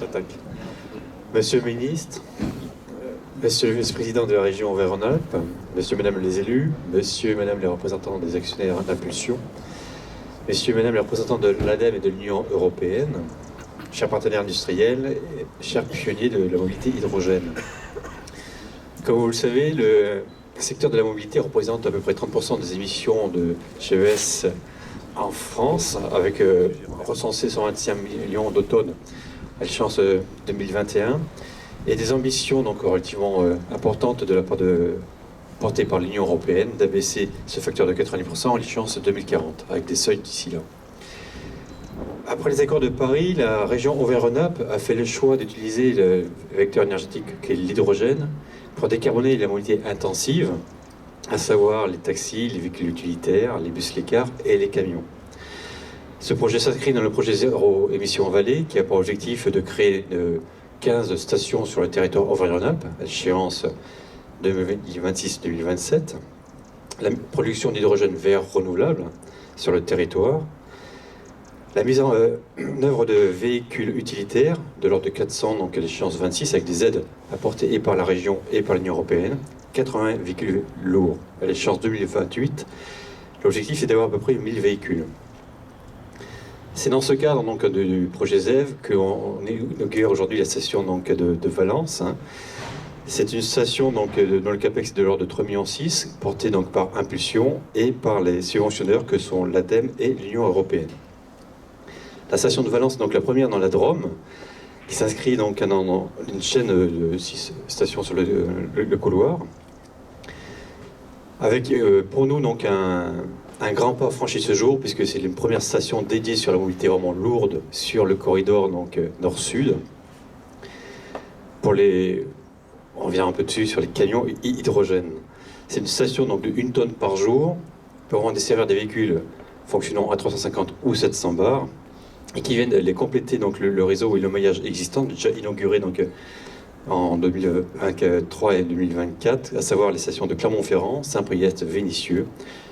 j'attaque. Monsieur le ministre, monsieur le vice-président de la région Auvergne-Rhône-Alpes, monsieur et madame les élus, monsieur et madame les représentants des actionnaires d'Impulsion, messieurs et madame les représentants de l'ADEME et de l'Union européenne, chers partenaires industriels, chers pionniers de la mobilité hydrogène. Comme vous le savez, le secteur de la mobilité représente à peu près 30% des émissions de GES en France, avec recensé 125 millions de tonnes à l'échéance 2021, et des ambitions donc relativement importantes de la part portées par l'Union européenne d'abaisser ce facteur de 90% à l'échéance 2040, avec des seuils d'ici là. Après les accords de Paris, la région Auvergne-Rhône-Alpes a fait le choix d'utiliser le vecteur énergétique qui est l'hydrogène pour décarboner la mobilité intensive, à savoir les taxis, les véhicules utilitaires, les bus, les cars et les camions. Ce projet s'inscrit dans le projet Zéro Émission en Vallée, qui a pour objectif de créer 15 stations sur le territoire Auvergne-Rhône-Alpes, à l'échéance 2026-2027, la production d'hydrogène vert renouvelable sur le territoire, la mise en œuvre de véhicules utilitaires de l'ordre de 400, donc à l'échéance 26, avec des aides apportées et par la région et par l'Union européenne, 80 véhicules lourds à l'échéance 2028. L'objectif est d'avoir à peu près 1000 véhicules. C'est dans ce cadre donc, du projet ZEV qu'on inaugure aujourd'hui la station donc, de Valence. C'est une station donc, dont le CAPEX est de l'ordre de 3,6 millions, portée donc, par Impulsion et par les subventionneurs que sont l'ADEME et l'Union européenne. La station de Valence est donc la première dans la Drôme, qui s'inscrit donc dans une chaîne de 6 stations sur le couloir, avec pour nous donc un grand pas franchi ce jour, puisque c'est une première station dédiée sur la mobilité vraiment lourde sur le corridor donc nord-sud. On revient un peu dessus sur les camions hydrogène. C'est une station donc de 1 tonne par jour, pour desservir des véhicules fonctionnant à 350 ou 700 bars, et qui viennent les compléter donc le réseau et le maillage existant, déjà inauguré donc en 2023 et 2024, à savoir les stations de Clermont-Ferrand, Saint-Priest, Vénissieux,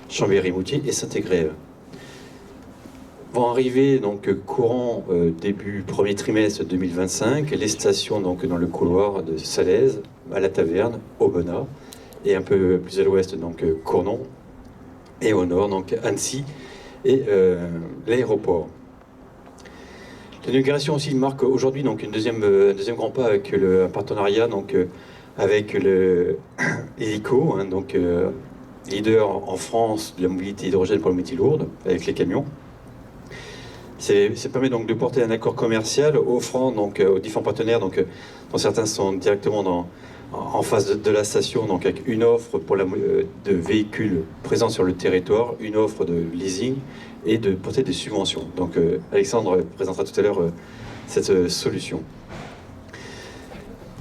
Chambéry-Moutier et Saint-Égrève. Vont arriver donc courant début premier trimestre 2025 les stations donc dans le couloir de Salaise, à la Taverne, Aubenas, et un peu plus à l'ouest donc Cournon, et au nord donc Annecy et l'aéroport. L'inauguration aussi marque aujourd'hui donc un deuxième grand pas avec un partenariat donc avec l'Hélico, donc leader en France de la mobilité hydrogène pour la mobilité lourde avec les camions. Ça permet donc de porter un accord commercial offrant donc aux différents partenaires, donc dont certains sont directement en face de la station, donc avec une offre pour de véhicules présents sur le territoire, une offre de leasing et de porter des subventions. Donc Alexandre présentera tout à l'heure cette solution.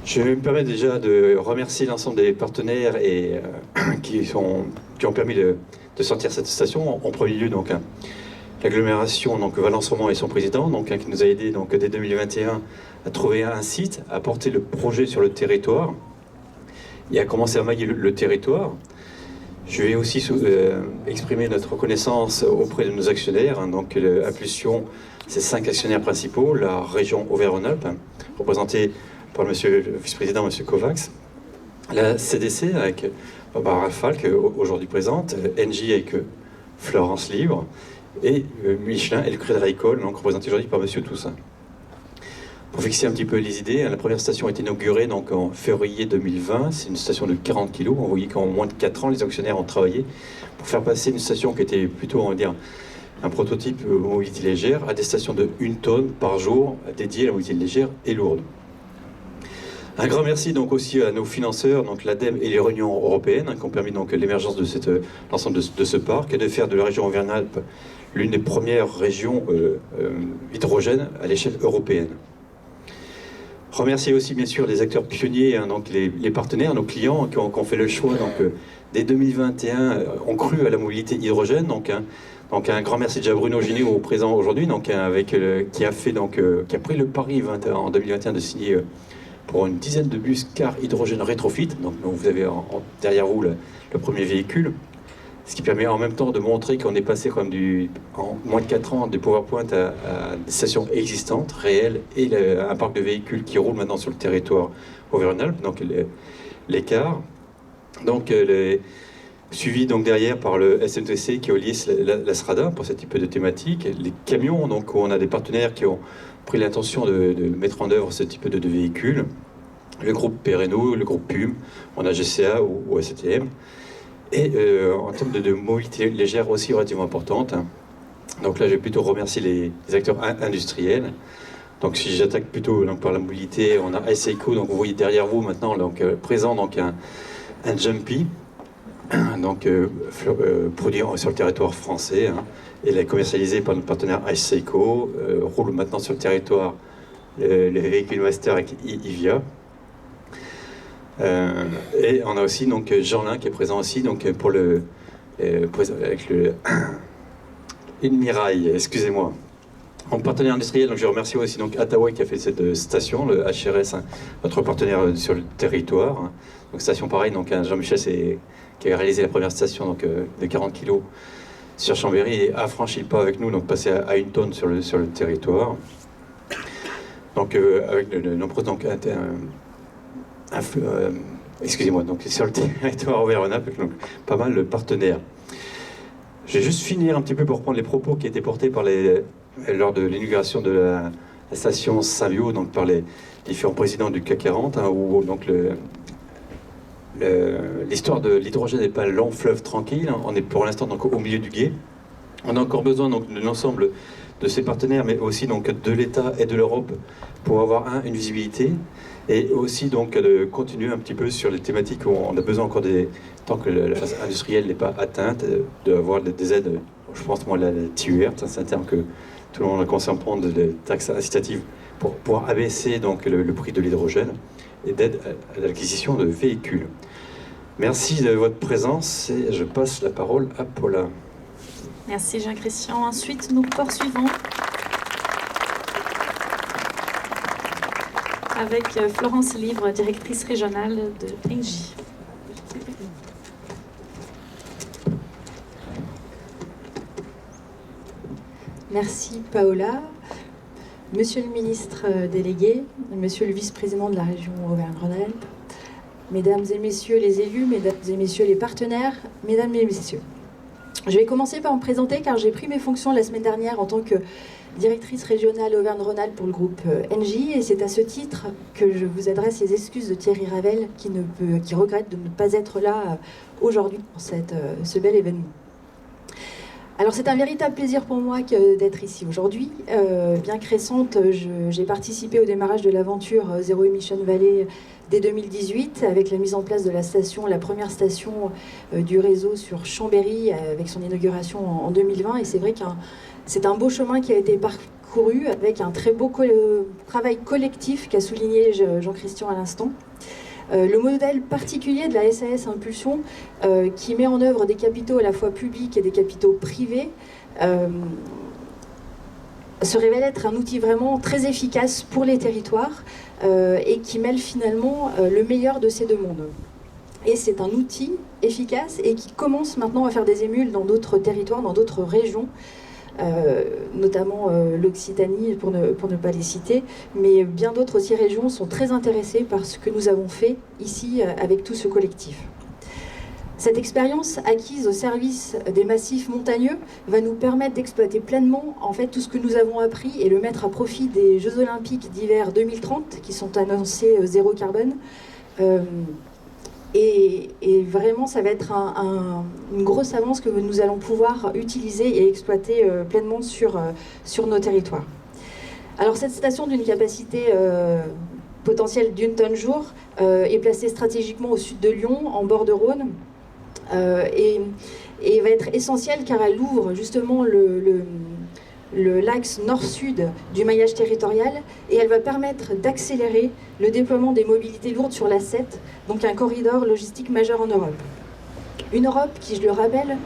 Je me permets déjà de remercier l'ensemble des partenaires qui ont permis de sortir cette station. En premier lieu, donc l'agglomération Valence-Romand et son président, qui nous a aidé dès 2021 à trouver un site, à porter le projet sur le territoire et à commencer à mailler le territoire. Je vais aussi exprimer notre reconnaissance auprès de nos actionnaires. Impulsion, c'est 5 actionnaires principaux, la région Auvergne-Rhône-Alpes, représentée par monsieur le vice-président, monsieur Kovacs, la CDC avec Barbara Falk, aujourd'hui présente, Engie avec Florence Libre, et Michelin et le Crédit Agricole, représenté aujourd'hui par monsieur Toussaint. Pour fixer un petit peu les idées, la première station a été inaugurée en février 2020. C'est une station de 40 kg. On voyait qu'en moins de 4 ans, les actionnaires ont travaillé pour faire passer une station qui était plutôt, on va dire, un prototype mobilité légère à des stations de 1 tonne par jour dédiées à la mobilité légère et lourde. Un grand merci donc aussi à nos financeurs, l'ADEME et les réunions européennes, qui ont permis l'émergence de l'ensemble de ce parc et de faire de la région Auvergne-Alpes l'une des premières régions hydrogène à l'échelle européenne. Remercier aussi bien sûr les acteurs pionniers, les partenaires, nos clients qui ont fait le choix dès 2021 ont cru à la mobilité hydrogène. Un grand merci déjà à Bruno Ginéo présent aujourd'hui, qui a pris le pari en 2021 de signer pour une dizaine de bus car hydrogène rétrofit. Donc vous avez derrière vous le premier véhicule. ce qui permet en même temps de montrer qu'on est passé comme en moins de 4 ans du PowerPoint à des stations existantes, réelles, et un parc de véhicules qui roule maintenant sur le territoire Auvergne-Rhône-Alpes, donc l'écart. Donc suivi donc derrière par le SNTC qui est au LIS, la SRADA pour ce type de thématique, les camions, donc où on a des partenaires qui ont pris l'intention de mettre en œuvre ce type de véhicules, le groupe Perreno, le groupe PUM, on a GCA ou STM, et en termes de mobilité légère aussi relativement importante. Donc là, je vais plutôt remercier les acteurs industriels. Donc si j'attaque plutôt donc, par la mobilité, on a Iceco, donc vous voyez derrière vous maintenant, donc, présent donc un Jumpy, donc produit sur le territoire français, hein, et est commercialisé par notre partenaire Iceco, roule maintenant sur le territoire les véhicules Master avec Ivia. Et on a aussi donc Jeanlin qui est présent aussi donc pour avec le Mirail, excusez-moi. En partenaire industriel, donc je remercie aussi donc Attaway qui a fait cette station, le HRS, hein, notre partenaire sur le territoire. Hein. Donc station pareille, donc Jean-Michel qui a réalisé la première station donc, de 40 kg sur Chambéry et a franchi le pas avec nous, donc passé à 1 tonne sur le territoire. Donc avec de nombreux excusez-moi, donc sur le territoire Auvergne-Rhône-Alpes, donc pas mal de partenaires. Je vais juste finir un petit peu pour reprendre les propos qui étaient portés lors de l'inauguration de la station Saint-Lô, donc par les différents présidents du CAC 40, hein, où donc l'histoire de l'hydrogène n'est pas un long fleuve tranquille, hein, on est pour l'instant donc au milieu du gué. On a encore besoin donc de l'ensemble de ces partenaires, mais aussi donc de l'État et de l'Europe pour avoir une visibilité, et aussi donc de continuer un petit peu sur les thématiques où on a besoin encore tant que la phase industrielle n'est pas atteinte, d'avoir des aides. Je pense moi la TUR, c'est un terme que tout le monde a commencé à prendre, des taxes incitatives pour pouvoir abaisser donc le prix de l'hydrogène et d'aide à l'acquisition de véhicules. Merci de votre présence et je passe la parole à Paula. Merci Jean-Christian. Ensuite, nous poursuivons avec Florence Livre, directrice régionale de Engie. Merci Paola. Monsieur le ministre délégué, monsieur le vice-président de la région Auvergne-Rhône-Alpes, mesdames et messieurs les élus, mesdames et messieurs les partenaires, mesdames et messieurs. Je vais commencer par me présenter car j'ai pris mes fonctions la semaine dernière en tant que directrice régionale Auvergne-Rhône-Alpes pour le groupe Engie, et c'est à ce titre que je vous adresse les excuses de Thierry Ravel qui regrette de ne pas être là aujourd'hui pour ce bel événement. Alors c'est un véritable plaisir pour moi d'être ici aujourd'hui. Bien que récente, j'ai participé au démarrage de l'aventure Zero Emission Valley dès 2018 avec la mise en place de la première station du réseau sur Chambéry avec son inauguration en 2020. Et c'est vrai que c'est un beau chemin qui a été parcouru avec un très beau travail collectif qu'a souligné Jean-Christian à l'instant. Le modèle particulier de la SAS Impulsion, qui met en œuvre des capitaux à la fois publics et des capitaux privés, se révèle être un outil vraiment très efficace pour les territoires et qui mêle finalement le meilleur de ces deux mondes. Et c'est un outil efficace et qui commence maintenant à faire des émules dans d'autres territoires, dans d'autres régions, notamment l'Occitanie pour ne pas les citer, mais bien d'autres aussi régions sont très intéressées par ce que nous avons fait ici avec tout ce collectif. Cette expérience acquise au service des massifs montagneux va nous permettre d'exploiter pleinement en fait tout ce que nous avons appris et le mettre à profit des Jeux Olympiques d'hiver 2030 qui sont annoncés zéro carbone. Et vraiment, ça va être une grosse avance que nous allons pouvoir utiliser et exploiter pleinement sur nos territoires. Alors cette station d'une capacité potentielle d'1 tonne jour est placée stratégiquement au sud de Lyon, en bord de Rhône, et va être essentielle car elle ouvre justement l'axe nord-sud du maillage territorial et elle va permettre d'accélérer le déploiement des mobilités lourdes sur l'A7, donc un corridor logistique majeur en Europe. Une Europe qui, je le rappelle,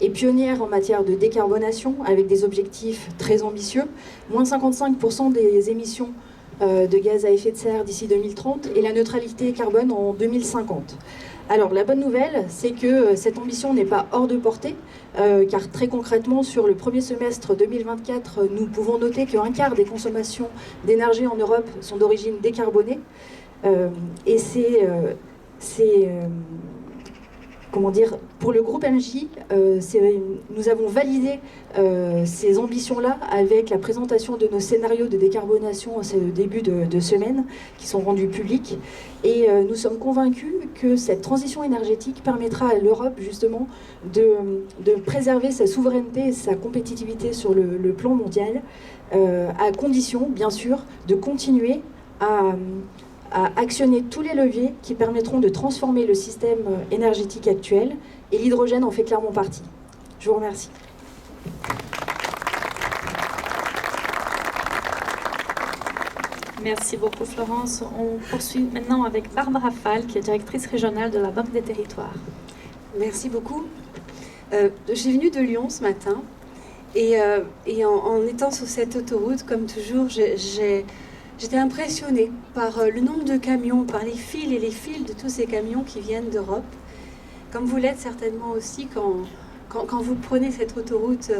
est pionnière en matière de décarbonation avec des objectifs très ambitieux, moins 55% des émissions de gaz à effet de serre d'ici 2030 et la neutralité carbone en 2050. Alors la bonne nouvelle, c'est que cette ambition n'est pas hors de portée, car très concrètement, sur le premier semestre 2024, nous pouvons noter qu'un quart des consommations d'énergie en Europe sont d'origine décarbonée. Et comment dire, pour le groupe MJ, nous avons validé ces ambitions-là avec la présentation de nos scénarios de décarbonation au début de semaine, qui sont rendus publics. Et nous sommes convaincus que cette transition énergétique permettra à l'Europe justement de préserver sa souveraineté et sa compétitivité sur le plan mondial, à condition, bien sûr, de continuer à actionner tous les leviers qui permettront de transformer le système énergétique actuel, et l'hydrogène en fait clairement partie. Je vous remercie. Merci beaucoup Florence. On poursuit maintenant avec Barbara Fall, qui est directrice régionale de la Banque des Territoires. Merci beaucoup. Je suis venue de Lyon ce matin et en étant sur cette autoroute, comme toujours, j'étais impressionnée par le nombre de camions, par les fils et les fils de tous ces camions qui viennent d'Europe, comme vous l'êtes certainement aussi quand vous prenez cette autoroute.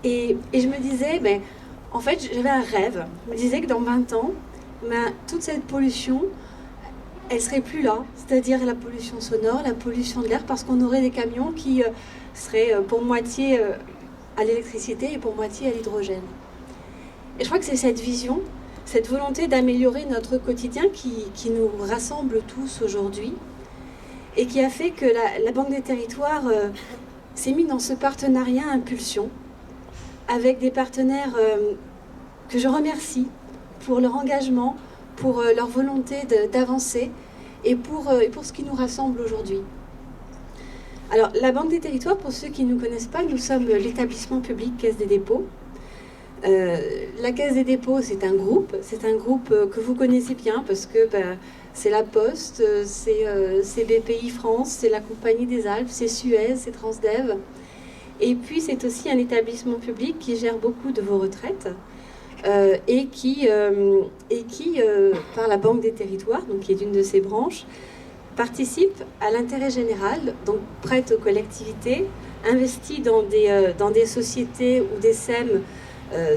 Et je me disais, en fait, j'avais un rêve. Je me disais que dans 20 ans, toute cette pollution, elle serait plus là. C'est-à-dire la pollution sonore, la pollution de l'air, parce qu'on aurait des camions qui seraient pour moitié à l'électricité et pour moitié à l'hydrogène. Et je crois que c'est cette vision, cette volonté d'améliorer notre quotidien qui nous rassemble tous aujourd'hui et qui a fait que la Banque des Territoires s'est mise dans ce partenariat Impulsion avec des partenaires que je remercie pour leur engagement, pour leur volonté d'avancer et pour ce qui nous rassemble aujourd'hui. Alors, la Banque des Territoires, pour ceux qui ne nous connaissent pas, nous sommes l'établissement public Caisse des dépôts. La Caisse des dépôts, c'est un groupe que vous connaissez bien parce que c'est la Poste, c'est BPI France, c'est la Compagnie des Alpes, c'est Suez, c'est Transdev. Et puis c'est aussi un établissement public qui gère beaucoup de vos retraites et qui par la Banque des Territoires, donc qui est une de ses branches, participe à l'intérêt général, donc prête aux collectivités, investit dans des sociétés ou des SEM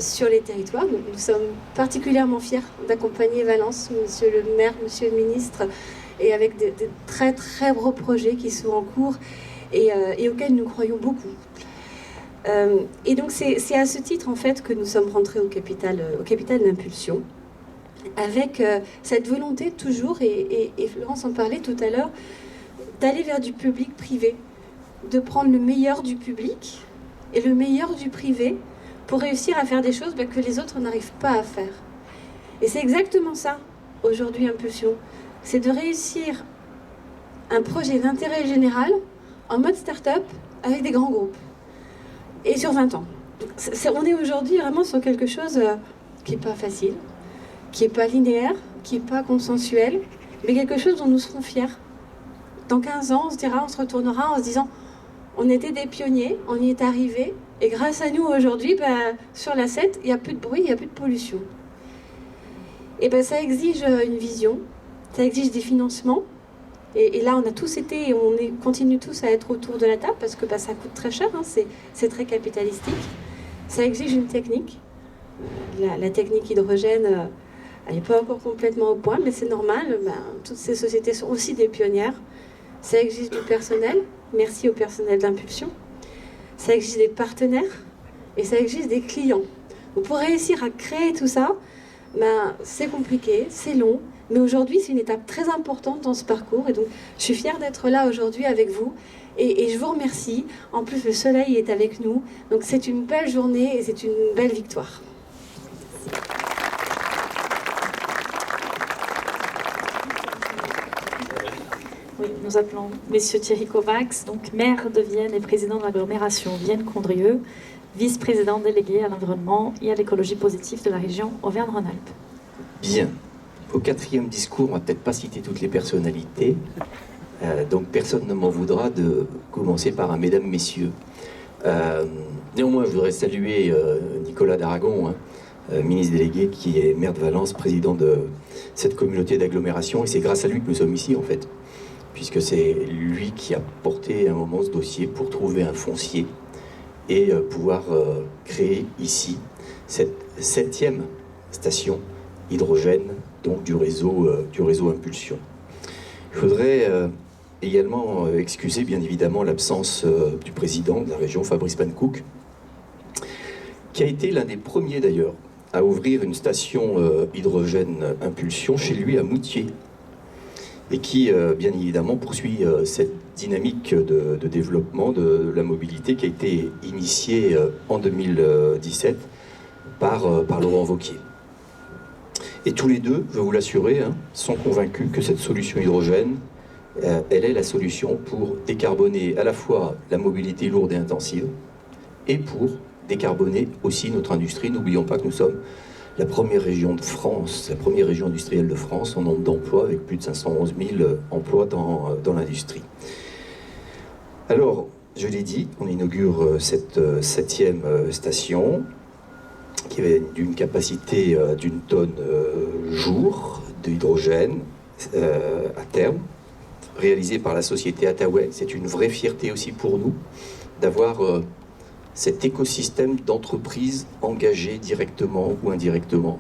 sur les territoires. Donc, nous sommes particulièrement fiers d'accompagner Valence, monsieur le maire, monsieur le ministre, et avec des très très gros projets qui sont en cours et auxquels nous croyons beaucoup. Et donc c'est à ce titre en fait que nous sommes rentrés au capital d'Impulsion, avec cette volonté toujours, et Florence en parlait tout à l'heure, d'aller vers du public-privé, de prendre le meilleur du public et le meilleur du privé pour réussir à faire des choses que les autres n'arrivent pas à faire. Et c'est exactement ça, aujourd'hui, Impulsion. C'est de réussir un projet d'intérêt général en mode start-up avec des grands groupes. Et sur 20 ans. On est aujourd'hui vraiment sur quelque chose qui n'est pas facile, qui n'est pas linéaire, qui n'est pas consensuel, mais quelque chose dont nous serons fiers. Dans 15 ans, on se retournera en se disant on était des pionniers, on y est arrivé, et grâce à nous aujourd'hui, sur la 7, il n'y a plus de bruit, il n'y a plus de pollution. Et ça exige une vision, ça exige des financements. Et là, on a tous été et on continue tous à être autour de la table parce que ça coûte très cher, hein, c'est très capitalistique. Ça exige une technique. La technique hydrogène, elle n'est pas encore complètement au point, mais c'est normal. Toutes ces sociétés sont aussi des pionnières. Ça exige du personnel. Merci au personnel d'Impulsion. Ça exige des partenaires et ça exige des clients. Donc pour réussir à créer tout ça, c'est compliqué, c'est long. Mais aujourd'hui, c'est une étape très importante dans ce parcours. Et donc, je suis fière d'être là aujourd'hui avec vous. Et je vous remercie. En plus, le soleil est avec nous. Donc, c'est une belle journée et c'est une belle victoire. Oui, nous appelons Monsieur Thierry Kovacs, donc maire de Vienne et président de l'agglomération Vienne-Condrieu, vice-président délégué à l'environnement et à l'écologie positive de la région Auvergne-Rhône-Alpes. Bien. Au quatrième discours, on ne va peut-être pas citer toutes les personnalités, donc personne ne m'en voudra de commencer par un mesdames, messieurs. Néanmoins, je voudrais saluer Nicolas d'Aragon, ministre délégué, qui est maire de Valence, président de cette communauté d'agglomération. Et c'est grâce à lui que nous sommes ici, en fait, puisque c'est lui qui a porté à un moment ce dossier pour trouver un foncier et pouvoir créer ici cette 7e station hydrogène, donc du réseau Impulsion. Je voudrais également excuser bien évidemment l'absence du président de la région, Fabrice Pankouk, qui a été l'un des premiers d'ailleurs à ouvrir une station hydrogène Impulsion chez lui à Moutier, et qui bien évidemment poursuit cette dynamique de développement de la mobilité qui a été initiée en 2017 par Laurent Wauquiez. Et tous les deux, je veux vous l'assurer, sont convaincus que cette solution hydrogène, elle est la solution pour décarboner à la fois la mobilité lourde et intensive, et pour décarboner aussi notre industrie. N'oublions pas que nous sommes la première région de France, la première région industrielle de France en nombre d'emplois, avec plus de 511 000 emplois dans l'industrie. Alors, je l'ai dit, on inaugure cette 7e station, qui avait d'une capacité d'une tonne jour d'hydrogène à terme, réalisée par la société Attaway. C'est une vraie fierté aussi pour nous d'avoir cet écosystème d'entreprises engagées directement ou indirectement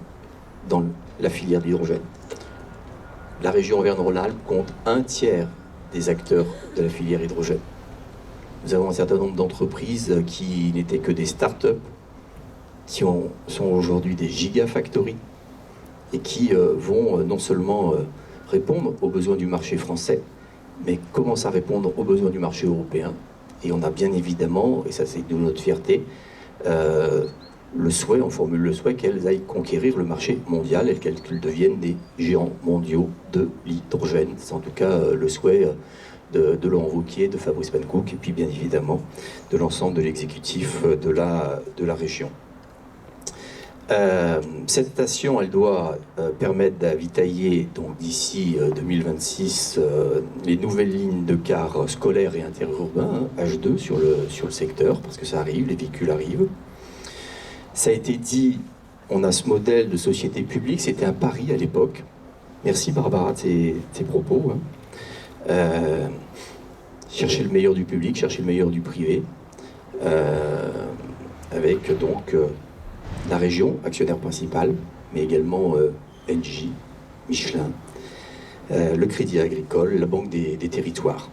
dans la filière de l'hydrogène. La région Auvergne-Rhône-Alpes compte 1/3 des acteurs de la filière hydrogène. Nous avons un certain nombre d'entreprises qui n'étaient que des start-up, qui sont aujourd'hui des gigafactories et qui vont non seulement répondre aux besoins du marché français, mais commencent à répondre aux besoins du marché européen. Et on a bien évidemment, et ça c'est de notre fierté, le souhait, on formule le souhait qu'elles aillent conquérir le marché mondial et qu'elles deviennent des géants mondiaux de l'hydrogène. C'est en tout cas le souhait de Laurent Wauquiez, de Fabrice Pankouk, et puis bien évidemment de l'ensemble de l'exécutif de la région. Cette station, elle doit permettre d'avitailler donc d'ici 2026 les nouvelles lignes de cars scolaires et interurbains, H2 sur le secteur, parce que ça arrive, les véhicules arrivent. Ça a été dit, on a ce modèle de société publique, c'était un pari à l'époque. Merci Barbara de tes propos. Chercher le meilleur du public, chercher le meilleur du privé, avec donc la région, actionnaire principal, mais également Engie, Michelin, le Crédit Agricole, la Banque des Territoires.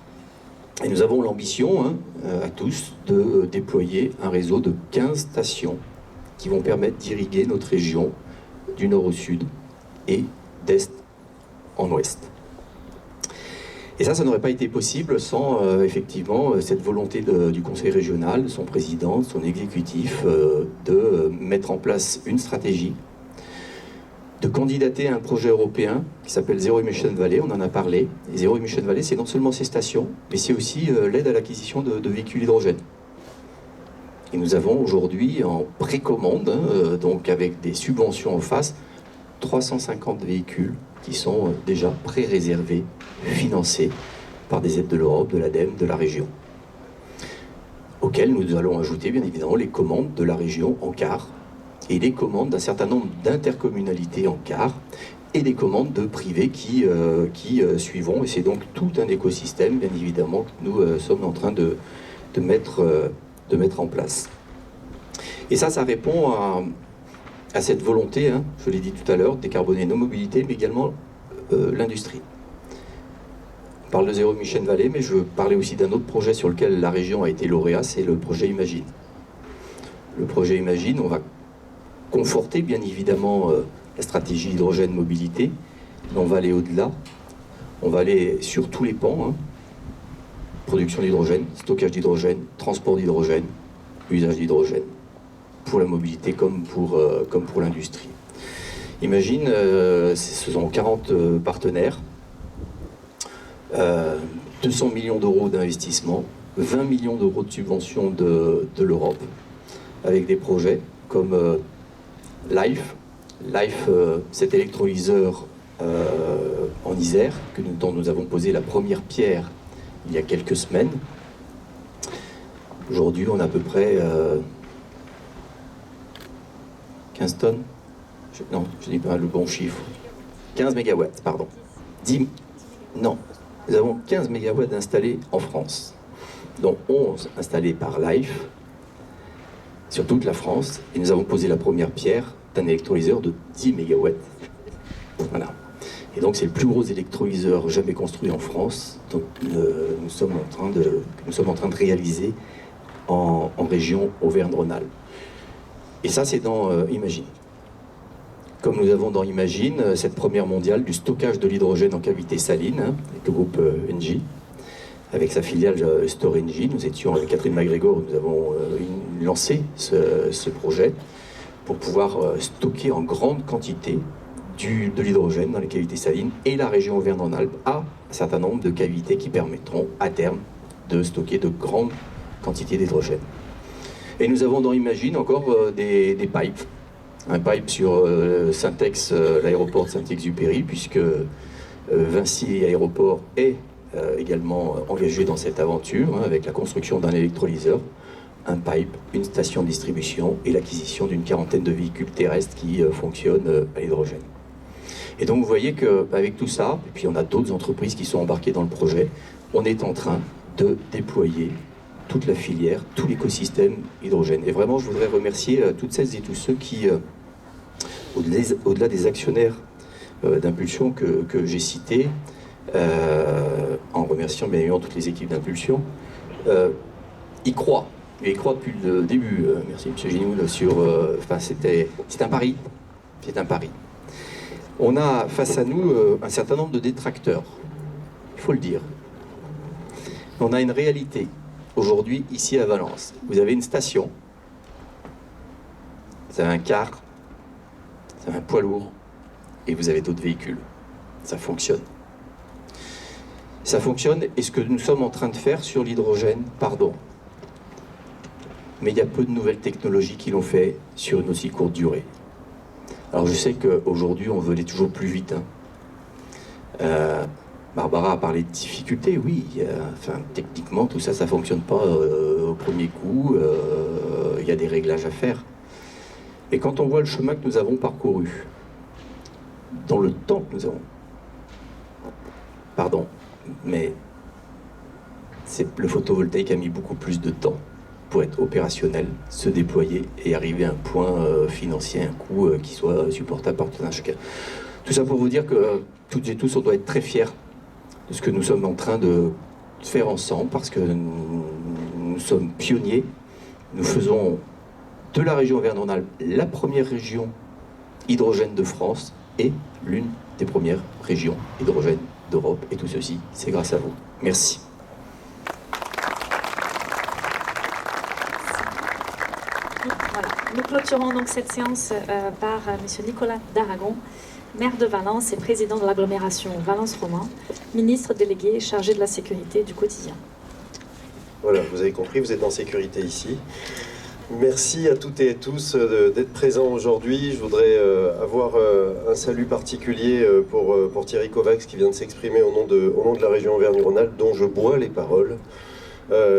Et nous avons l'ambition, à tous, de déployer un réseau de 15 stations qui vont permettre d'irriguer notre région du nord au sud et d'est en ouest. Et ça n'aurait pas été possible sans effectivement cette volonté du Conseil régional, de son président, de son exécutif, de mettre en place une stratégie, de candidater à un projet européen qui s'appelle Zero Emission Valley, on en a parlé. Et Zero Emission Valley, c'est non seulement ces stations, mais c'est aussi l'aide à l'acquisition de véhicules hydrogène. Et nous avons aujourd'hui en précommande, donc avec des subventions en face, 350 véhicules qui sont déjà pré-réservés, financés par des aides de l'Europe, de l'ADEME, de la région, auxquelles nous allons ajouter bien évidemment les commandes de la région en quart et les commandes d'un certain nombre d'intercommunalités en quart et des commandes de privés qui suivront. Et c'est donc tout un écosystème bien évidemment que nous sommes en train de mettre en place. Et ça répond à cette volonté, je l'ai dit tout à l'heure, de décarboner nos mobilités, mais également l'industrie. On parle de Zero Emission Valley, mais je veux parler aussi d'un autre projet sur lequel la région a été lauréat, c'est le projet Imagine. Le projet Imagine, on va conforter bien évidemment la stratégie hydrogène mobilité, mais on va aller au-delà. On va aller sur tous les pans, production d'hydrogène, stockage d'hydrogène, transport d'hydrogène, usage d'hydrogène, pour la mobilité comme pour l'industrie. Imagine, ce sont 40 partenaires, 200 millions d'euros d'investissement, 20 millions d'euros de subventions de l'Europe, avec des projets comme Life, cet électrolyseur en Isère, dont nous avons posé la première pierre il y a quelques semaines. Aujourd'hui, on a à peu près 15 tonnes Non, je dis pas le bon chiffre. 15 mégawatts, pardon. 10, non, nous avons 15 mégawatts installés en France, dont 11 installés par Life, sur toute la France, et nous avons posé la première pierre d'un électrolyseur de 10 mégawatts. Voilà. Et donc c'est le plus gros électrolyseur jamais construit en France, donc nous sommes en train de réaliser en région Auvergne-Rhône-Alpes. Et ça, c'est dans Imagine. Comme nous avons dans Imagine cette première mondiale du stockage de l'hydrogène en cavité saline, avec le groupe Engie, avec sa filiale Storengy. Nous étions avec Catherine MacGregor, nous avons lancé ce projet pour pouvoir stocker en grande quantité de l'hydrogène dans les cavités salines, et la région Auvergne-Rhône-Alpes a un certain nombre de cavités qui permettront à terme de stocker de grandes quantités d'hydrogène. Et nous avons dans Imagine encore des pipes. Un pipe sur Syntex, l'aéroport de Saint-Exupéry, puisque Vinci Aéroport est également engagé dans cette aventure, avec la construction d'un électrolyseur, un pipe, une station de distribution et l'acquisition d'une quarantaine de véhicules terrestres qui fonctionnent à l'hydrogène. Et donc vous voyez qu'avec tout ça, et puis on a d'autres entreprises qui sont embarquées dans le projet, on est en train de déployer toute la filière, tout l'écosystème hydrogène. Et vraiment, je voudrais remercier toutes celles et tous ceux qui, au-delà des actionnaires d'Impulsion que j'ai cités, en remerciant bien évidemment toutes les équipes d'Impulsion, y croient. Et ils croient depuis le début. Merci M. Ginoul sur... c'est un pari. C'est un pari. On a face à nous un certain nombre de détracteurs. Il faut le dire. On a une réalité. Aujourd'hui, ici à Valence, vous avez une station, vous avez un car, vous avez un poids lourd, et vous avez d'autres véhicules. Ça fonctionne. Ça fonctionne, et ce que nous sommes en train de faire sur l'hydrogène, pardon, mais il y a peu de nouvelles technologies qui l'ont fait sur une aussi courte durée. Alors je sais qu'aujourd'hui, on veut aller toujours plus vite. Barbara a parlé de difficultés, oui. Techniquement, tout ça, ça ne fonctionne pas au premier coup. Il y a des réglages à faire. Et quand on voit le chemin que nous avons parcouru, dans le temps que nous avons... Pardon, mais le photovoltaïque a mis beaucoup plus de temps pour être opérationnel, se déployer et arriver à un point financier, un coût qui soit supportable par tout un chacun. Tout ça pour vous dire que toutes et tous, on doit être très fiers de ce que nous sommes en train de faire ensemble, parce que nous sommes pionniers. Nous faisons de la région Auvergne-Rhône-Alpes la première région hydrogène de France et l'une des premières régions hydrogène d'Europe. Et tout ceci, c'est grâce à vous. Merci. Voilà. Nous clôturons donc cette séance par M. Nicolas Daragon, maire de Valence et président de l'agglomération Valence-Roman, ministre délégué chargé de la sécurité du quotidien. Voilà, vous avez compris, vous êtes en sécurité ici. Merci à toutes et à tous d'être présents aujourd'hui. Je voudrais avoir un salut particulier pour Thierry Kovacs qui vient de s'exprimer au nom de la région Auvergne-Rhône-Alpes, dont je bois les paroles.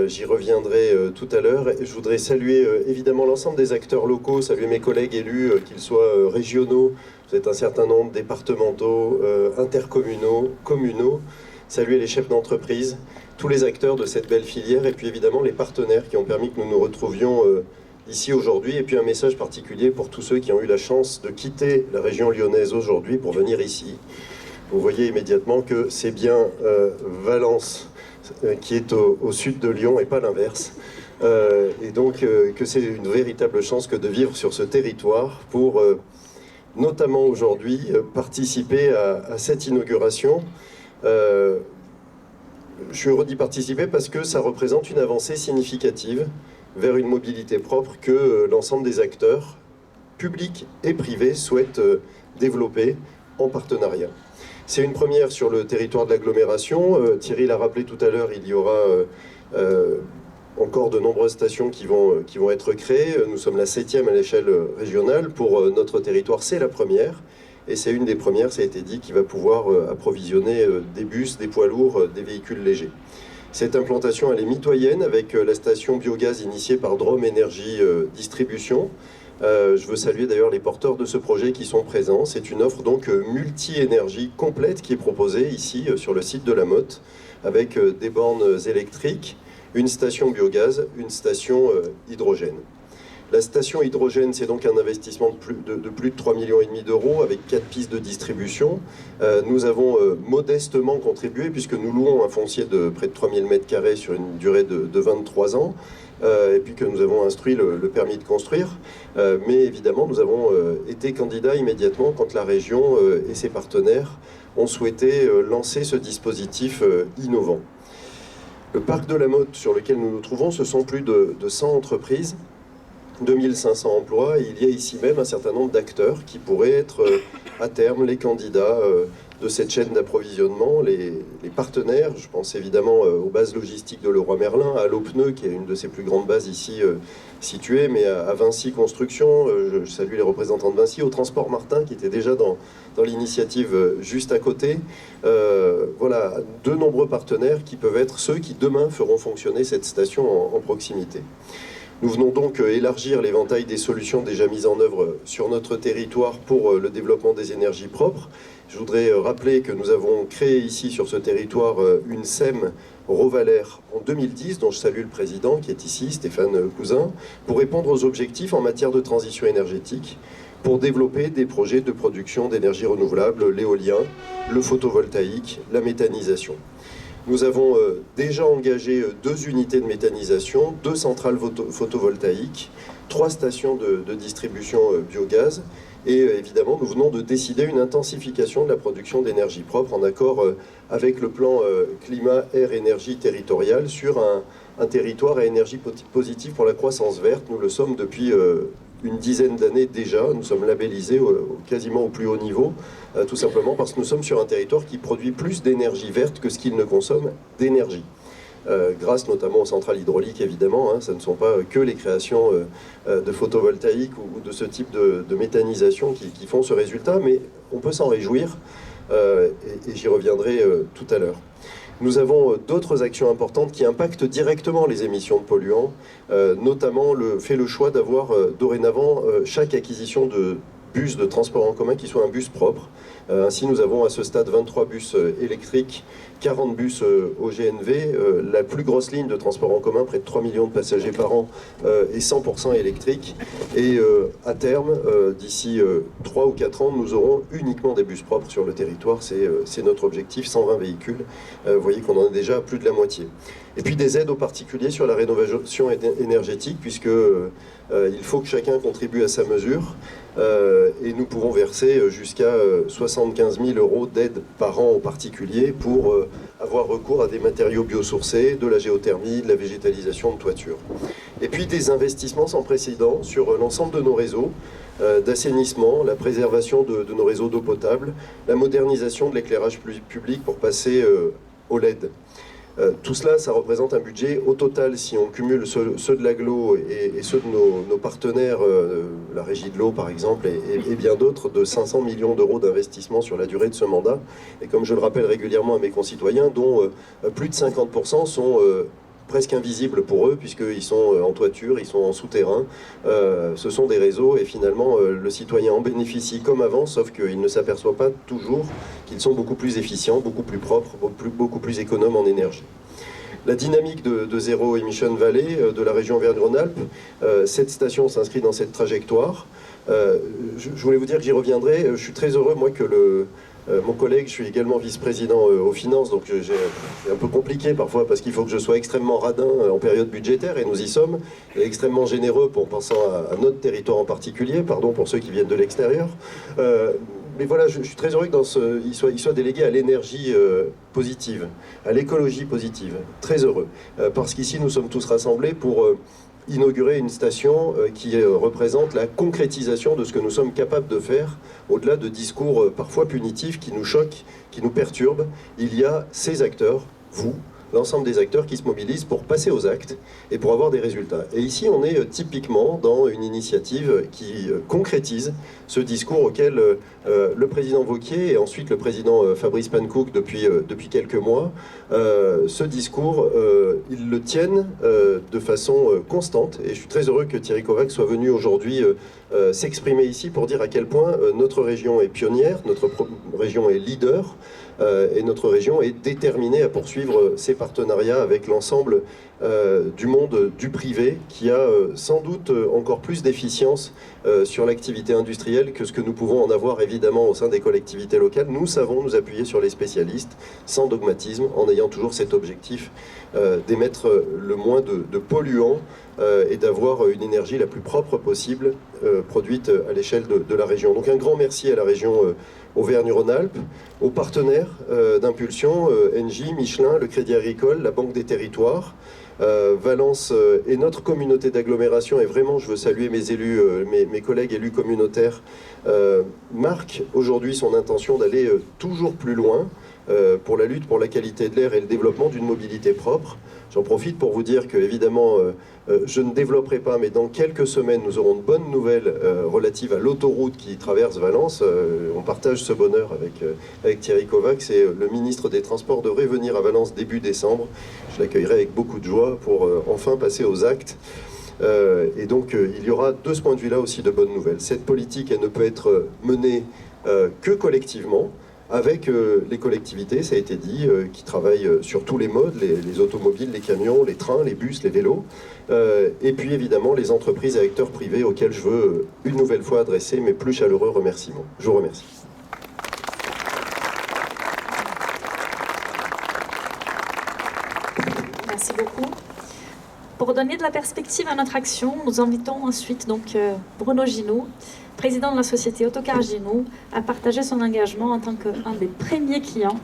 J'y reviendrai tout à l'heure. Je voudrais saluer évidemment l'ensemble des acteurs locaux, saluer mes collègues élus, qu'ils soient régionaux, vous êtes un certain nombre, départementaux, intercommunaux, communaux, saluer les chefs d'entreprise, tous les acteurs de cette belle filière, et puis évidemment les partenaires qui ont permis que nous nous retrouvions ici aujourd'hui, et puis un message particulier pour tous ceux qui ont eu la chance de quitter la région lyonnaise aujourd'hui pour venir ici. Vous voyez immédiatement que c'est bien Valence qui est au sud de Lyon et pas l'inverse. Et donc que c'est une véritable chance que de vivre sur ce territoire pour notamment aujourd'hui participer à cette inauguration. Je suis heureux d'y participer parce que ça représente une avancée significative vers une mobilité propre que l'ensemble des acteurs, publics et privés, souhaitent développer en partenariat. C'est une première sur le territoire de l'agglomération. Thierry l'a rappelé tout à l'heure, il y aura encore de nombreuses stations qui vont être créées. Nous sommes la 7e à l'échelle régionale. Pour notre territoire, c'est la première. Et c'est une des premières, ça a été dit, qui va pouvoir approvisionner des bus, des poids lourds, des véhicules légers. Cette implantation, elle est mitoyenne avec la station biogaz initiée par Drôme Énergie Distribution, Je veux saluer d'ailleurs les porteurs de ce projet qui sont présents. C'est une offre donc multi-énergie complète qui est proposée ici sur le site de la Motte, avec des bornes électriques, une station biogaz, une station hydrogène. La station hydrogène, c'est donc un investissement de plus de 3,5 millions d'euros avec 4 pistes de distribution. Nous avons modestement contribué puisque nous louons un foncier de près de 3000 m² sur une durée de 23 ans. Et puis que nous avons instruit le permis de construire. Mais évidemment, nous avons été candidats immédiatement quand la région et ses partenaires ont souhaité lancer ce dispositif innovant. Le parc de la Motte sur lequel nous nous trouvons, ce sont plus de 100 entreprises, 2500 emplois, et il y a ici même un certain nombre d'acteurs qui pourraient être à terme les candidats de cette chaîne d'approvisionnement, les partenaires. Je pense évidemment aux bases logistiques de Leroy Merlin, à Lopneu, qui est une de ses plus grandes bases ici située, mais à Vinci Construction, je salue les représentants de Vinci, au Transport Martin, qui était déjà dans l'initiative juste à côté. Voilà, de nombreux partenaires qui peuvent être ceux qui demain feront fonctionner cette station en proximité. Nous venons donc élargir l'éventail des solutions déjà mises en œuvre sur notre territoire pour le développement des énergies propres. Je voudrais rappeler que nous avons créé ici sur ce territoire une SEM Rovalère en 2010, dont je salue le président qui est ici, Stéphane Cousin, pour répondre aux objectifs en matière de transition énergétique, pour développer des projets de production d'énergie renouvelable, l'éolien, le photovoltaïque, la méthanisation. Nous avons déjà engagé 2 unités de méthanisation, 2 centrales photovoltaïques, 3 stations de distribution biogaz et évidemment nous venons de décider une intensification de la production d'énergie propre en accord avec le plan climat-air-énergie territorial sur un territoire à énergie positive pour la croissance verte. Nous le sommes depuis une dizaine d'années déjà. Nous sommes labellisés quasiment au plus haut niveau, tout simplement parce que nous sommes sur un territoire qui produit plus d'énergie verte que ce qu'il ne consomme d'énergie. Grâce notamment aux centrales hydrauliques, évidemment, ça ne sont pas que les créations de photovoltaïque ou de ce type de méthanisation qui font ce résultat, mais on peut s'en réjouir, et j'y reviendrai tout à l'heure. Nous avons d'autres actions importantes qui impactent directement les émissions de polluants, notamment fait le choix d'avoir dorénavant chaque acquisition de bus de transport en commun qui soit un bus propre. Ainsi, nous avons à ce stade 23 bus électriques, 40 bus au GNV, la plus grosse ligne de transport en commun, près de 3 millions de passagers par an, est 100% électrique. Et à terme, d'ici 3 ou 4 ans, nous aurons uniquement des bus propres sur le territoire. C'est notre objectif, 120 véhicules. Vous voyez qu'on en est déjà à plus de la moitié. Et puis des aides aux particuliers sur la rénovation énergétique, puisque il faut que chacun contribue à sa mesure. Et nous pouvons verser jusqu'à 75 000 euros d'aide par an aux particuliers pour avoir recours à des matériaux biosourcés, de la géothermie, de la végétalisation de toiture. Et puis des investissements sans précédent sur l'ensemble de nos réseaux d'assainissement, la préservation de nos réseaux d'eau potable, la modernisation de l'éclairage public pour passer au LED. Tout cela, ça représente un budget au total, si on cumule ceux de l'Agglo et ceux de nos partenaires, la Régie de l'eau par exemple, et bien d'autres, de 500 millions d'euros d'investissement sur la durée de ce mandat. Et comme je le rappelle régulièrement à mes concitoyens, dont plus de 50% sont presque invisibles pour eux, puisqu'ils sont en toiture, ils sont en souterrain. Ce sont des réseaux et finalement le citoyen en bénéficie comme avant, sauf qu'il ne s'aperçoit pas toujours qu'ils sont beaucoup plus efficients, beaucoup plus propres, beaucoup plus économes en énergie. La dynamique de Zéro Emission Valley de la région Auvergne-Rhône-Alpes, cette station s'inscrit dans cette trajectoire. Je voulais vous dire que j'y reviendrai. Je suis très heureux, moi, que mon collègue, je suis également vice-président aux finances, donc c'est un peu compliqué parfois parce qu'il faut que je sois extrêmement radin en période budgétaire, et nous y sommes, et extrêmement généreux en pensant à notre territoire en particulier, pardon pour ceux qui viennent de l'extérieur. Mais voilà, je suis très heureux qu'il soit délégué à l'énergie positive, à l'écologie positive. Très heureux, parce qu'ici nous sommes tous rassemblés pour inaugurer une station qui représente la concrétisation de ce que nous sommes capables de faire, au-delà de discours parfois punitifs qui nous choquent, qui nous perturbent. Il y a ces acteurs, vous, l'ensemble des acteurs qui se mobilisent pour passer aux actes et pour avoir des résultats. Et ici, on est typiquement dans une initiative qui concrétise ce discours auquel le président Wauquiez et ensuite le président Fabrice Pankouk depuis quelques mois, ce discours, ils le tiennent de façon constante. Et je suis très heureux que Thierry Kovacs soit venu aujourd'hui s'exprimer ici pour dire à quel point notre région est pionnière, notre région est leader, et notre région est déterminée à poursuivre ses partenariats avec l'ensemble du monde du privé qui a sans doute encore plus d'efficience sur l'activité industrielle que ce que nous pouvons en avoir évidemment au sein des collectivités locales. Nous savons nous appuyer sur les spécialistes sans dogmatisme en ayant toujours cet objectif d'émettre le moins de polluants et d'avoir une énergie la plus propre possible produite à l'échelle de la région. Donc un grand merci à la région Auvergne-Rhône-Alpes, aux partenaires d'impulsion, Engie, Michelin, le Crédit Agricole, la Banque des Territoires, Valence et notre communauté d'agglomération, et vraiment je veux saluer mes élus, mes collègues élus communautaires, marquent aujourd'hui son intention d'aller toujours plus loin pour la lutte pour la qualité de l'air et le développement d'une mobilité propre. J'en profite pour vous dire que, évidemment, je ne développerai pas, mais dans quelques semaines, nous aurons de bonnes nouvelles relatives à l'autoroute qui traverse Valence. On partage ce bonheur avec Thierry Kovacs, et le ministre des Transports devrait venir à Valence début décembre. Je l'accueillerai avec beaucoup de joie pour enfin passer aux actes. Et donc, il y aura de ce point de vue-là aussi de bonnes nouvelles. Cette politique, elle ne peut être menée que collectivement, avec les collectivités, ça a été dit, qui travaillent sur tous les modes, les automobiles, les camions, les trains, les bus, les vélos, et puis évidemment les entreprises et acteurs privés auxquels je veux une nouvelle fois adresser mes plus chaleureux remerciements. Je vous remercie. Merci beaucoup. Pour donner de la perspective à notre action, nous invitons ensuite donc Bruno Ginoux, président de la société Autocar Ginoux, à partager son engagement en tant qu'un des premiers clients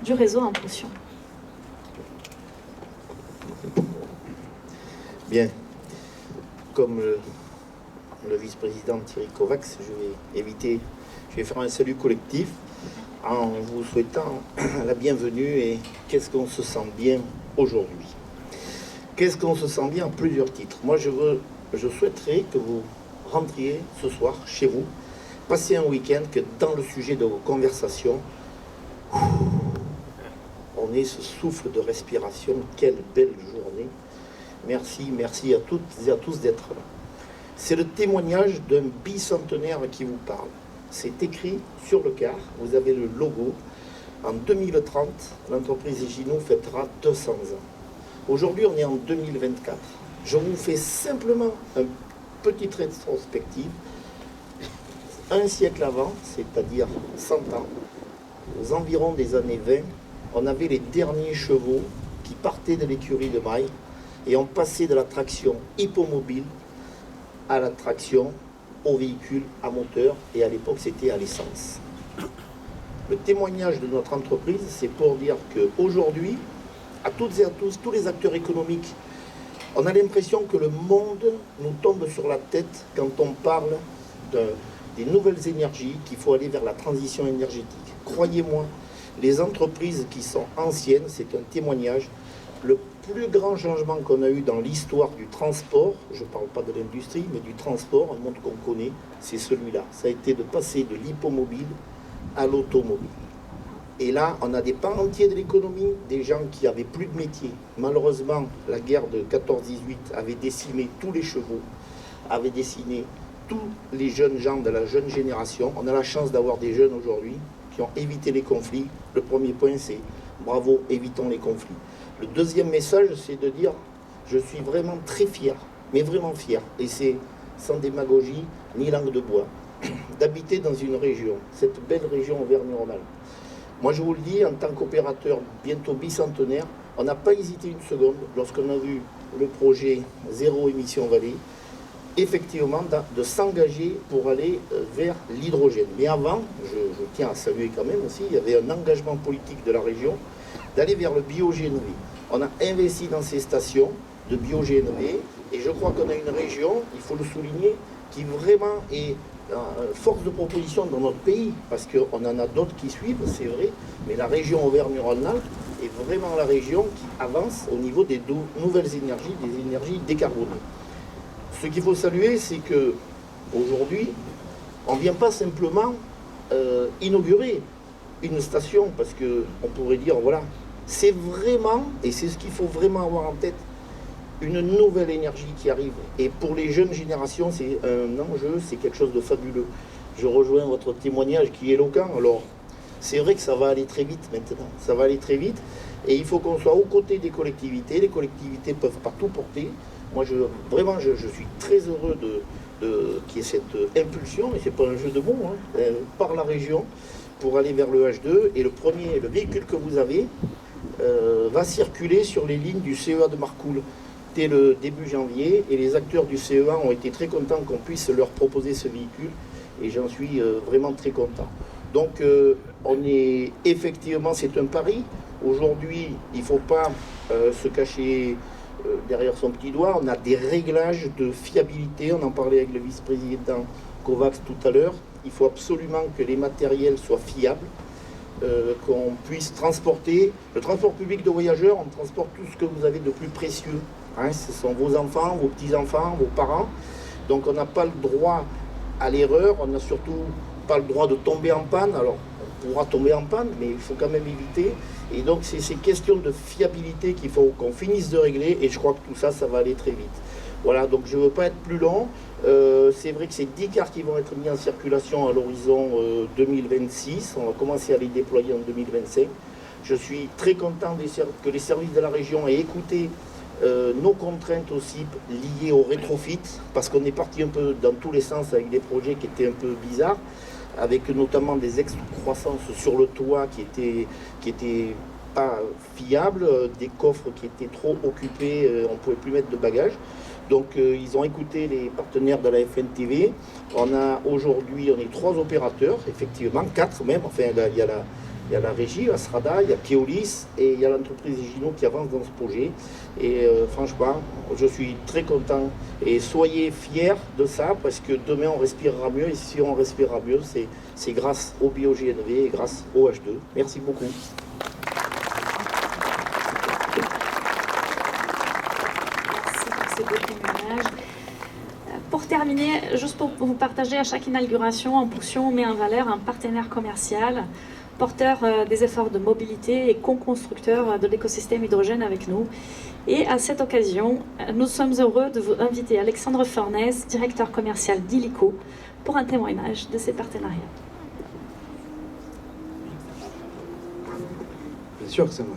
du réseau Impulsion. Bien, comme le vice-président Thierry Kovacs, je vais faire un salut collectif en vous souhaitant la bienvenue. Et qu'est-ce qu'on se sent bien aujourd'hui? Qu'est-ce qu'on se sent bien en plusieurs titres? Moi, je souhaiterais que vous rentriez ce soir chez vous, passer un week-end, que dans le sujet de vos conversations, on ait ce souffle de respiration. Quelle belle journée! Merci à toutes et à tous d'être là. C'est le témoignage d'un bicentenaire qui vous parle. C'est écrit sur le car, vous avez le logo. En 2030, l'entreprise Ginoux fêtera 200 ans. Aujourd'hui, on est en 2024. Je vous fais simplement un petite rétrospective. Un siècle avant, c'est-à-dire 100 ans, aux environs des années 20, on avait les derniers chevaux qui partaient de l'écurie de Maille et on passait de la traction hippomobile à la traction au véhicule à moteur, et à l'époque c'était à l'essence. Le témoignage de notre entreprise, c'est pour dire qu'aujourd'hui, à toutes et à tous les acteurs économiques, on a l'impression que le monde nous tombe sur la tête quand on parle des nouvelles énergies, qu'il faut aller vers la transition énergétique. Croyez-moi, les entreprises qui sont anciennes, c'est un témoignage. Le plus grand changement qu'on a eu dans l'histoire du transport, je ne parle pas de l'industrie, mais du transport, un monde qu'on connaît, c'est celui-là. Ça a été de passer de l'hippomobile à l'automobile. Et là, on a des pans entiers de l'économie, des gens qui n'avaient plus de métier. Malheureusement, la guerre de 14-18 avait décimé tous les chevaux, avait décimé tous les jeunes gens de la jeune génération. On a la chance d'avoir des jeunes aujourd'hui qui ont évité les conflits. Le premier point, c'est bravo, évitons les conflits. Le deuxième message, c'est de dire, je suis vraiment très fier, mais vraiment fier, et c'est sans démagogie ni langue de bois, d'habiter dans une région, cette belle région Auvergne-Rhône-Alpes. Moi, je vous le dis, en tant qu'opérateur bientôt bicentenaire, on n'a pas hésité une seconde lorsqu'on a vu le projet Zéro Émission Vallée, effectivement, de s'engager pour aller vers l'hydrogène. Mais avant, je tiens à saluer quand même aussi, il y avait un engagement politique de la région d'aller vers le bio-GNV. On a investi dans ces stations de bio-GNV, et je crois qu'on a une région, il faut le souligner, qui vraiment est force de proposition dans notre pays, parce qu'on en a d'autres qui suivent, c'est vrai, mais la région Auvergne-Rhône-Alpes et vraiment la région qui avance au niveau des nouvelles énergies, des énergies décarbonées. Ce qu'il faut saluer, c'est que aujourd'hui, on ne vient pas simplement inaugurer une station, parce qu'on pourrait dire, voilà, c'est vraiment, et c'est ce qu'il faut vraiment avoir en tête, une nouvelle énergie qui arrive. Et pour les jeunes générations, c'est un enjeu, c'est quelque chose de fabuleux. Je rejoins votre témoignage qui est éloquent. Alors, c'est vrai que ça va aller très vite maintenant. Ça va aller très vite. Et il faut qu'on soit aux côtés des collectivités. Les collectivités ne peuvent pas tout porter. Moi, je suis très heureux qu'il y ait cette impulsion, et ce n'est pas un jeu de mots, hein, par la région, pour aller vers le H2. Et le véhicule que vous avez va circuler sur les lignes du CEA de Marcoule dès le début janvier. Et les acteurs du CEA ont été très contents qu'on puisse leur proposer ce véhicule. Et j'en suis vraiment très content. Donc, effectivement, c'est un pari. Aujourd'hui, il ne faut pas se cacher derrière son petit doigt. On a des réglages de fiabilité. On en parlait avec le vice-président Kovacs tout à l'heure. Il faut absolument que les matériels soient fiables, qu'on puisse transporter. Le transport public de voyageurs, on transporte tout ce que vous avez de plus précieux. Hein, ce sont vos enfants, vos petits-enfants, vos parents. Donc, on n'a pas le droit à l'erreur. On n'a surtout pas le droit de tomber en panne. Alors, on pourra tomber en panne, mais il faut quand même éviter. Et donc, c'est ces questions de fiabilité qu'il faut qu'on finisse de régler. Et je crois que tout ça, ça va aller très vite. Voilà, donc je ne veux pas être plus long. C'est vrai que c'est 10 cars qui vont être mis en circulation à l'horizon 2026. On va commencer à les déployer en 2025. Je suis très content que les services de la région aient écouté nos contraintes aussi liées au rétrofit, parce qu'on est parti un peu dans tous les sens avec des projets qui étaient un peu bizarres, avec notamment des excroissances sur le toit qui étaient pas fiables, des coffres qui étaient trop occupés, on ne pouvait plus mettre de bagages. Donc ils ont écouté les partenaires de la FNTV. Aujourd'hui, on est 3 opérateurs, effectivement, 4 même. Enfin, il y a la régie, la Strada, il y a Keolis et il y a l'entreprise Gino qui avance dans ce projet. Et franchement, je suis très content. Et soyez fiers de ça, parce que demain on respirera mieux. Et si on respirera mieux, c'est grâce au BioGNV et grâce au H2. Merci beaucoup. Pour terminer, juste pour vous partager, à chaque inauguration, en Impulsion met en valeur un partenaire commercial, porteur des efforts de mobilité et co-constructeur de l'écosystème hydrogène avec nous. Et à cette occasion, nous sommes heureux de vous inviter Alexandre Fornès, directeur commercial d'Illico, pour un témoignage de ces partenariats. Bien sûr que c'est moi.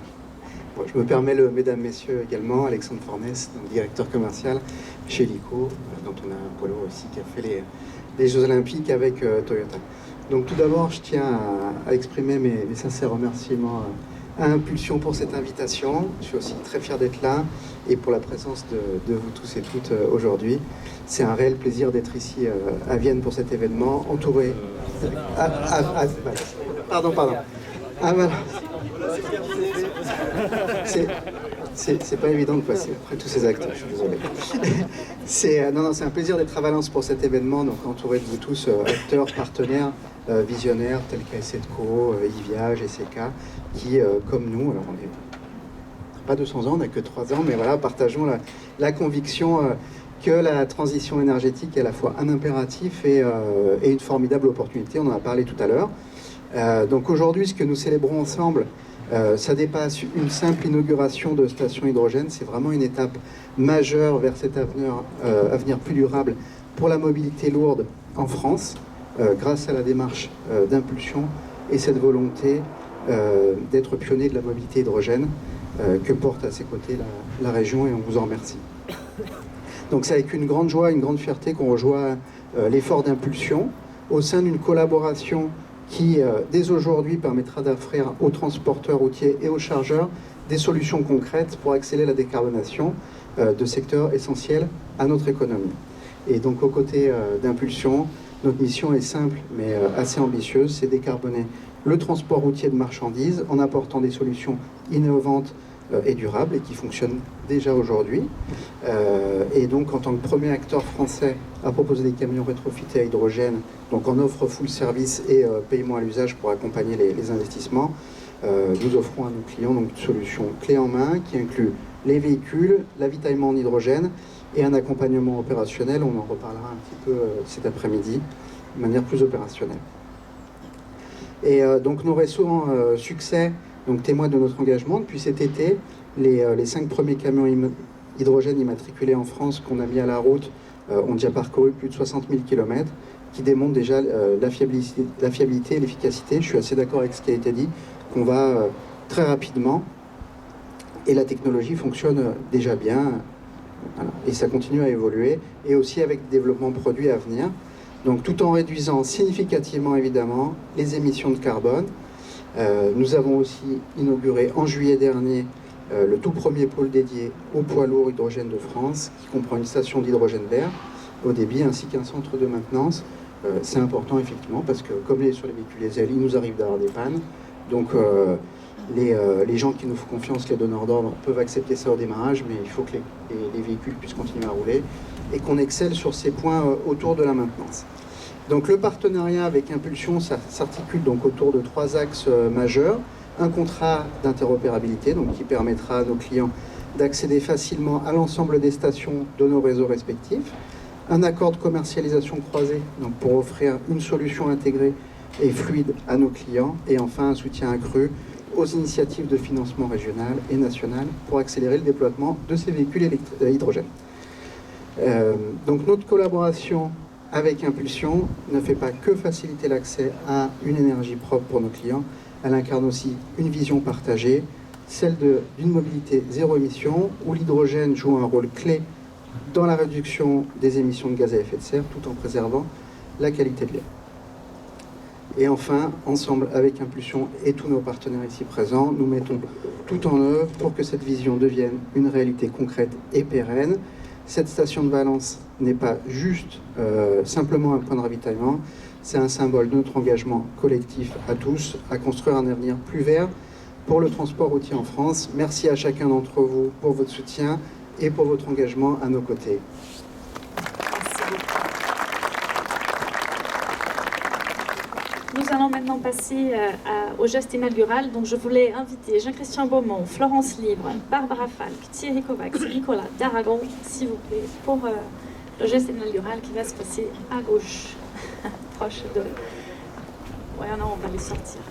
Bon, je me permets mesdames, messieurs également, Alexandre Fornès, donc directeur commercial chez Illico, dont on a un polo aussi qui a fait les Jeux Olympiques avec Toyota. Donc tout d'abord, je tiens à exprimer mes sincères remerciements à Impulsion pour cette invitation. Je suis aussi très fier d'être là et pour la présence de vous tous et toutes aujourd'hui. C'est un réel plaisir d'être ici à Vienne pour cet événement, entouré... Pardon. Ah voilà. C'est pas évident de passer après tous ces actes, je suis désolé. C'est un plaisir d'être à Valence pour cet événement, donc entouré de vous tous, acteurs, partenaires, visionnaires tels qu'Assetco, Ivia, GCK, qui, comme nous, alors on n'est pas 200 ans, on n'a que 3 ans, mais voilà, partageons la conviction que la transition énergétique est à la fois un impératif et une formidable opportunité, on en a parlé tout à l'heure. Donc aujourd'hui, ce que nous célébrons ensemble, ça dépasse une simple inauguration de station hydrogène, c'est vraiment une étape majeure vers cet avenir plus durable pour la mobilité lourde en France, grâce à la démarche d'Impulsion et cette volonté d'être pionnier de la mobilité hydrogène que porte à ses côtés la région, et on vous en remercie. Donc c'est avec une grande joie, une grande fierté qu'on rejoint l'effort d'Impulsion au sein d'une collaboration qui, dès aujourd'hui, permettra d'offrir aux transporteurs routiers et aux chargeurs des solutions concrètes pour accélérer la décarbonation de secteurs essentiels à notre économie. Et donc, aux côtés d'Impulsion, notre mission est simple, mais assez ambitieuse, c'est décarboner le transport routier de marchandises en apportant des solutions innovantes et durables et qui fonctionnent déjà aujourd'hui. Et donc, en tant que premier acteur français à proposer des camions rétrofités à hydrogène, donc en offre full service et paiement à l'usage pour accompagner les investissements, nous offrons à nos clients donc, une solution clé en main qui inclut les véhicules, l'avitaillement en hydrogène et un accompagnement opérationnel. On en reparlera un petit peu cet après-midi de manière plus opérationnelle. Et donc nos récents succès donc, témoignent de notre engagement. Depuis cet été, les 5 premiers camions hydrogène immatriculés en France qu'on a mis à la route ont déjà parcouru plus de 60 000 km, qui démontrent déjà la fiabilité et l'efficacité. Je suis assez d'accord avec ce qui a été dit, qu'on va très rapidement, et la technologie fonctionne déjà bien, voilà, et ça continue à évoluer, et aussi avec des développements produits à venir. Donc tout en réduisant significativement évidemment les émissions de carbone. Nous avons aussi inauguré en juillet dernier le tout premier pôle dédié aux poids lourds hydrogène de France, qui comprend une station d'hydrogène vert au débit ainsi qu'un centre de maintenance. C'est important effectivement parce que comme sur les véhicules diesel, il nous arrive d'avoir des pannes. Donc les gens qui nous font confiance, les donneurs d'ordre, peuvent accepter ça au démarrage, mais il faut que les véhicules puissent continuer à rouler et qu'on excelle sur ces points autour de la maintenance. Donc le partenariat avec Impulsion s'articule donc autour de 3 axes majeurs. Un contrat d'interopérabilité donc qui permettra à nos clients d'accéder facilement à l'ensemble des stations de nos réseaux respectifs. Un accord de commercialisation croisé donc pour offrir une solution intégrée et fluide à nos clients. Et enfin un soutien accru aux initiatives de financement régional et national pour accélérer le déploiement de ces véhicules hydrogène. Donc notre collaboration avec Impulsion ne fait pas que faciliter l'accès à une énergie propre pour nos clients, elle incarne aussi une vision partagée, celle d'une mobilité zéro émission, où l'hydrogène joue un rôle clé dans la réduction des émissions de gaz à effet de serre, tout en préservant la qualité de l'air. Et enfin, ensemble avec Impulsion et tous nos partenaires ici présents, nous mettons tout en œuvre pour que cette vision devienne une réalité concrète et pérenne. Cette station de Valence n'est pas juste simplement un point de ravitaillement, c'est un symbole de notre engagement collectif à tous à construire un avenir plus vert pour le transport routier en France. Merci à chacun d'entre vous pour votre soutien et pour votre engagement à nos côtés. Nous allons maintenant passer au geste inaugural. Donc je voulais inviter Jean-Christian Beaumont, Florence Libre, Barbara Falk, Thierry Kovacs, Nicolas d'Aragon, s'il vous plaît, pour le geste inaugural qui va se passer à gauche, proche de... Ouais, non, on va les sortir.